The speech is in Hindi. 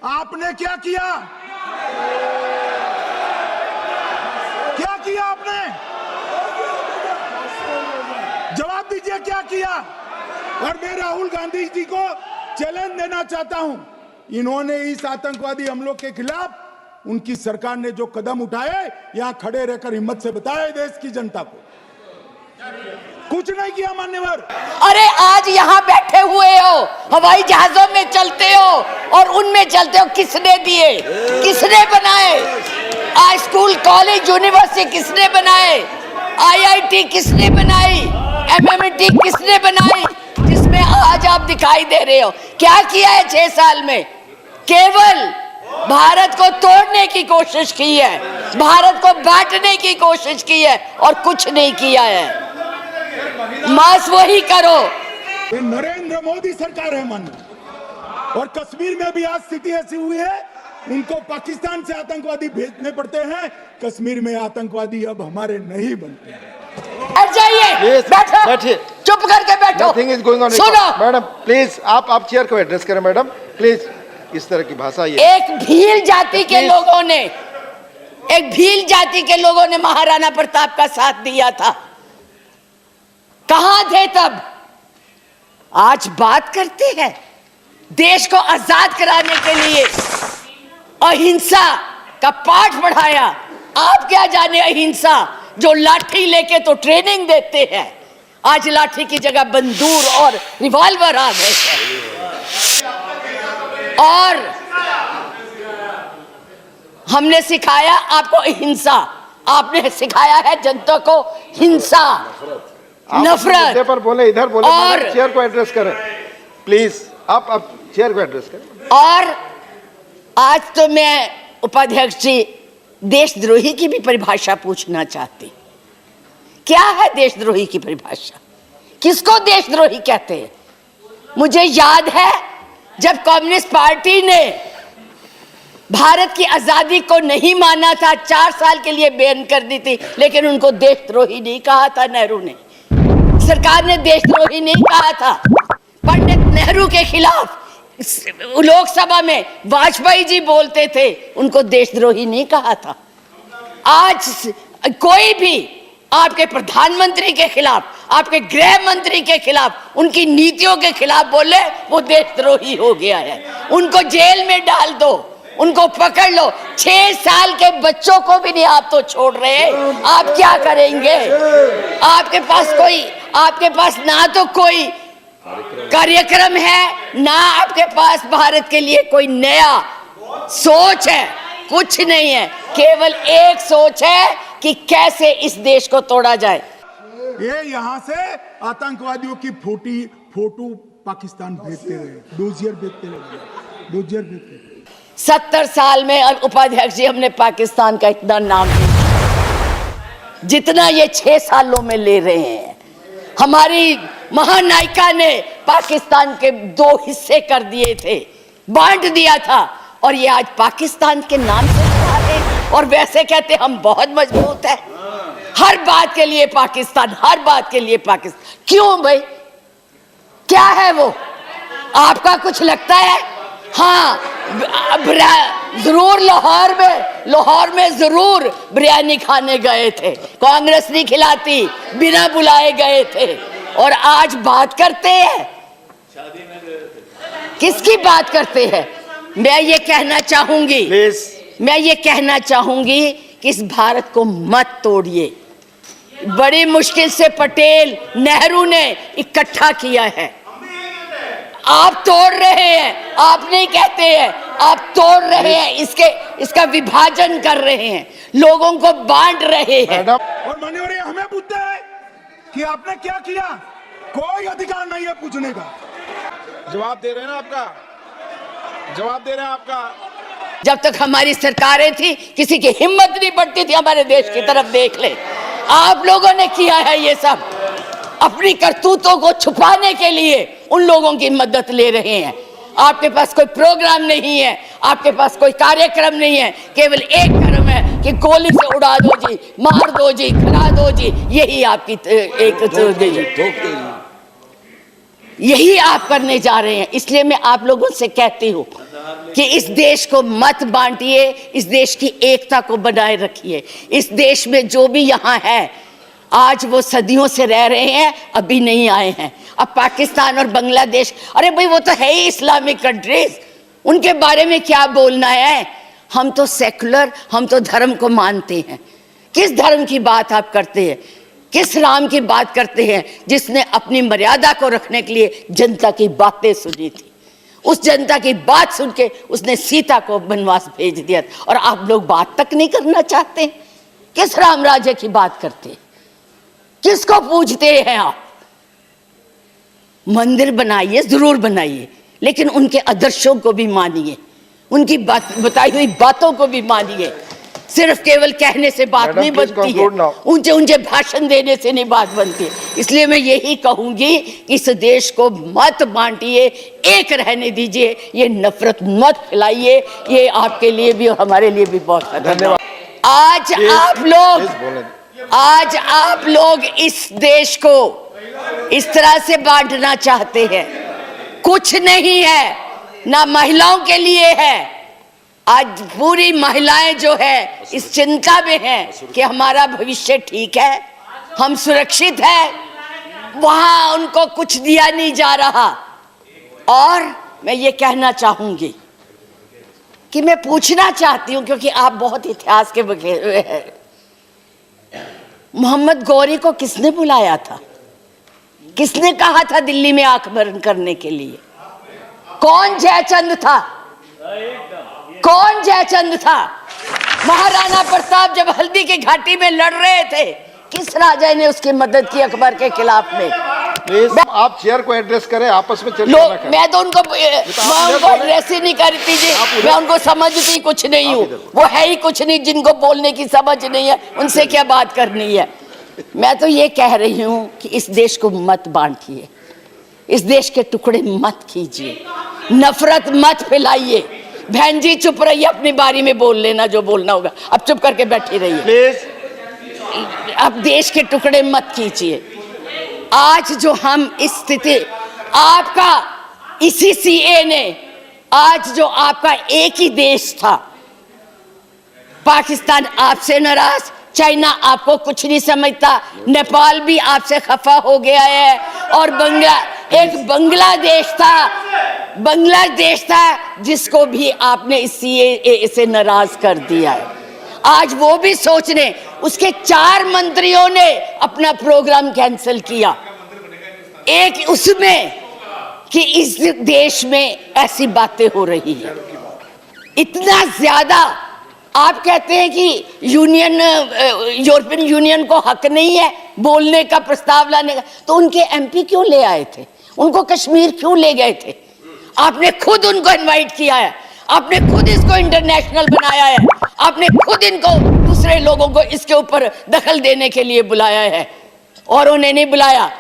आपने क्या किया? क्या किया आपने? जवाब दीजिए, क्या किया? और मैं राहुल गांधी जी को चैलेंज देना चाहता हूं, इन्होंने इस आतंकवादी हमलों के खिलाफ उनकी सरकार ने जो कदम उठाए, यहां खड़े रहकर हिम्मत से बताए देश की जनता को, कुछ नहीं किया मान्यवर। अरे आज यहाँ बैठे हुए हो, हवाई जहाजों में चलते हो और उनमें चलते हो, किसने दिए, किसने बनाए? आज स्कूल कॉलेज यूनिवर्सिटी किसने बनाए? आईआईटी किसने बनाई? एमएमटी किसने बनाई? जिसमें आज आप दिखाई दे रहे हो, क्या किया है 6 साल में? केवल भारत को तोड़ने की कोशिश की है, भारत को बांटने की कोशिश की है और कुछ नहीं किया है। मास वही करो। ये नरेंद्र मोदी सरकार है मानो। और कश्मीर में भी आज स्थिति ऐसी हुई है, उनको पाकिस्तान से आतंकवादी भेजने पड़ते हैं। कश्मीर में आतंकवादी अब हमारे नहीं बनते हैं। बैठ जाइए, बैठिए, चुप करके बैठो। सुनो मैडम, प्लीज आप चेयर को एड्रेस करें मैडम, प्लीज। इस तरह की भाषा ये एक भील जाति के लोगों ने, एक भील जाति के लोगों ने महाराणा प्रताप का साथ दिया था, कहां थे तब? आज बात करते हैं देश को आजाद कराने के लिए अहिंसा का पाठ पढ़ाया। आप क्या जाने अहिंसा, जो लाठी लेके तो ट्रेनिंग देते हैं, आज लाठी की जगह बंदूक और रिवॉल्वर आ गए हैं। और हमने सिखाया आपको अहिंसा, आपने सिखाया है जनता को हिंसा, नफरत पर बोले, इधर बोले। और चेयर को एड्रेस करें प्लीज, आप चेयर को एड्रेस करें। और आज तो मैं उपाध्यक्ष जी देशद्रोही की भी परिभाषा पूछना चाहती। क्या है देशद्रोही की परिभाषा? किसको देशद्रोही कहते हैं? मुझे याद है जब कम्युनिस्ट पार्टी ने भारत की आजादी को नहीं माना था, 4 साल के लिए बैन कर दी थी, लेकिन उनको देशद्रोही नहीं कहा था नेहरू ने। सरकार ने देशद्रोही नहीं कहा था। पंडित नेहरू के खिलाफ लोकसभा में वाजपेयी जी बोलते थे, उनको देशद्रोही नहीं कहा था। आज कोई भी आपके प्रधानमंत्री के खिलाफ, आपके गृह मंत्री के खिलाफ, उनकी नीतियों के खिलाफ बोले, वो देशद्रोही हो गया है। उनको जेल में डाल दो, उनको पकड़ लो। 6 साल के बच्चों को भी नहीं आप तो छोड़ रहे, आप क्या करेंगे? आपके पास ना तो कोई कार्यक्रम है, ना आपके पास भारत के लिए कोई नया सोच है, कुछ नहीं है। केवल एक सोच है कि कैसे इस देश को तोड़ा जाए। ये यहाँ से आतंकवादियों की फोटो पाकिस्तान भेजते रहे, डोजियर भेजते रहे। 70 साल में उपाध्यक्ष जी हमने पाकिस्तान का इतना नाम नहीं जितना ये 6 सालों में ले रहे हैं। हमारी महानायिका ने पाकिस्तान के 2 हिस्से कर दिए थे, बांट दिया था, और ये आज पाकिस्तान के नाम से हैं और वैसे कहते हम बहुत मजबूत है। हर बात के लिए पाकिस्तान, हर बात के लिए पाकिस्तान। क्यों भाई, क्या है वो? आपका कुछ लगता है? हाँ, जरूर लाहौर में जरूर बिरयानी खाने गए थे, कांग्रेस नहीं खिलाती, बिना बुलाए गए थे। और आज बात करते हैं, किसकी बात करते हैं? मैं ये कहना चाहूंगी कि इस भारत को मत तोड़िए। बड़ी मुश्किल से पटेल नेहरू ने इकट्ठा किया है, आप तोड़ रहे हैं। आप नहीं कहते हैं, आप तोड़ रहे हैं, इसका विभाजन कर रहे हैं, लोगों को बांट रहे हैं। और माननीय हमें पूछते हैं कि आपने क्या किया, कोई अधिकार नहीं है पूछने का। जवाब दे रहे हैं ना, जवाब दे रहे हैं आपका। जब तक हमारी सरकारें थी, किसी की हिम्मत नहीं पड़ती थी हमारे देश की तरफ देख ले। आप लोगों ने किया है ये सब, अपनी करतूतों को छुपाने के लिए उन लोगों की मदद ले रहे हैं। आपके पास कोई प्रोग्राम नहीं है, आपके पास कोई कार्यक्रम नहीं है, केवल एक कर्म है कि गोली से उड़ा दो जी, मार दो जी, खड़ा दो जी। यही आपकी यही आप करने जा रहे हैं। इसलिए मैं आप लोगों से कहती हूँ, कि इस देश को मत बांटिए, इस देश की एकता को बनाए रखिए। इस देश में जो भी यहाँ है, आज वो सदियों से रह रहे हैं, अभी नहीं आए हैं। अब पाकिस्तान और बांग्लादेश, अरे भाई वो तो है ही इस्लामिक कंट्रीज, उनके बारे में क्या बोलना है? हम तो सेकुलर, हम तो धर्म को मानते हैं। किस धर्म की बात आप करते हैं? किस राम की बात करते हैं जिसने अपनी मर्यादा को रखने के लिए जनता की बातें सुनी थी? उस जनता की बात सुन के उसने सीता को वनवास भेज दिया, और आप लोग बात तक नहीं करना चाहते। किस राम राज्य की बात करते हैं? किसको पूजते हैं आप? मंदिर बनाइए, जरूर बनाइए, लेकिन उनके आदर्शों को भी मानिए, उनकी बताई हुई बातों को भी मानिए। सिर्फ केवल कहने से बात नहीं बनती है, ऊंचे ऊंचे भाषण देने से नहीं बात बनती है। इसलिए मैं यही कहूंगी कि इस देश को मत बांटिए, एक रहने दीजिए, ये नफरत मत फैलाइए। ये आपके लिए भी और हमारे लिए भी बहुत धन्यवाद। आज आप लोग इस देश को इस तरह से बांटना चाहते हैं। कुछ नहीं है, ना महिलाओं के लिए है। आज पूरी महिलाएं जो है इस चिंता में हैं कि हमारा भविष्य ठीक है, हम सुरक्षित हैं, वहां उनको कुछ दिया नहीं जा रहा। और मैं ये कहना चाहूंगी कि मैं पूछना चाहती हूं, क्योंकि आप बहुत इतिहास के बखे हुए हैं, मोहम्मद गौरी को किसने बुलाया था? किसने कहा था दिल्ली में आक्रमण करने के लिए? कौन जयचंद था? कौन जयचंद था? महाराणा प्रताप जब हल्दी की घाटी में लड़ रहे थे, किस राजा ने उसकी मदद की अकबर के खिलाफ में? प्लीज आप चेयर को एड्रेस करें, आपस में चर्चा ना करें। मैं तो उनको एड्रेस ही नहीं करती जी, मैं उनको समझती कुछ नहीं हूँ। वो है ही कुछ नहीं, जिनको बोलने की समझ नहीं है, उनसे क्या बात करनी है। मैं तो ये कह रही हूँ कि इस देश को मत बांटिए, इस देश के टुकड़े मत कीजिए, नफरत मत फैलाइए। बहन जी चुप रहिए, अपनी बारी में बोल लेना जो बोलना होगा, अब चुप करके बैठी रहिए प्लीज। अब देश के टुकड़े मत कीजिए। आज जो हम इस स्थिति, आपका इसी सीए ने, आज जो आपका एक ही देश था, पाकिस्तान आपसे नाराज, चाइना आपको कुछ नहीं समझता, नेपाल भी आपसे खफा हो गया है, और एक बांग्लादेश था जिसको भी आपने इस सीएए से नाराज कर दिया है। आज वो भी सोच रहे, उसके 4 मंत्रियों ने अपना प्रोग्राम कैंसिल किया, एक उसमें कि इस देश में ऐसी बातें हो रही है। इतना ज्यादा आप कहते हैं कि यूरोपियन यूनियन को हक नहीं है बोलने का, प्रस्ताव लाने का, तो उनके एमपी क्यों ले आए थे? उनको कश्मीर क्यों ले गए थे? आपने खुद उनको इनवाइट किया है, आपने खुद इसको इंटरनेशनल बनाया है, आपने खुद इनको दूसरे लोगों को इसके ऊपर दखल देने के लिए बुलाया है, और उन्हें नहीं बुलाया।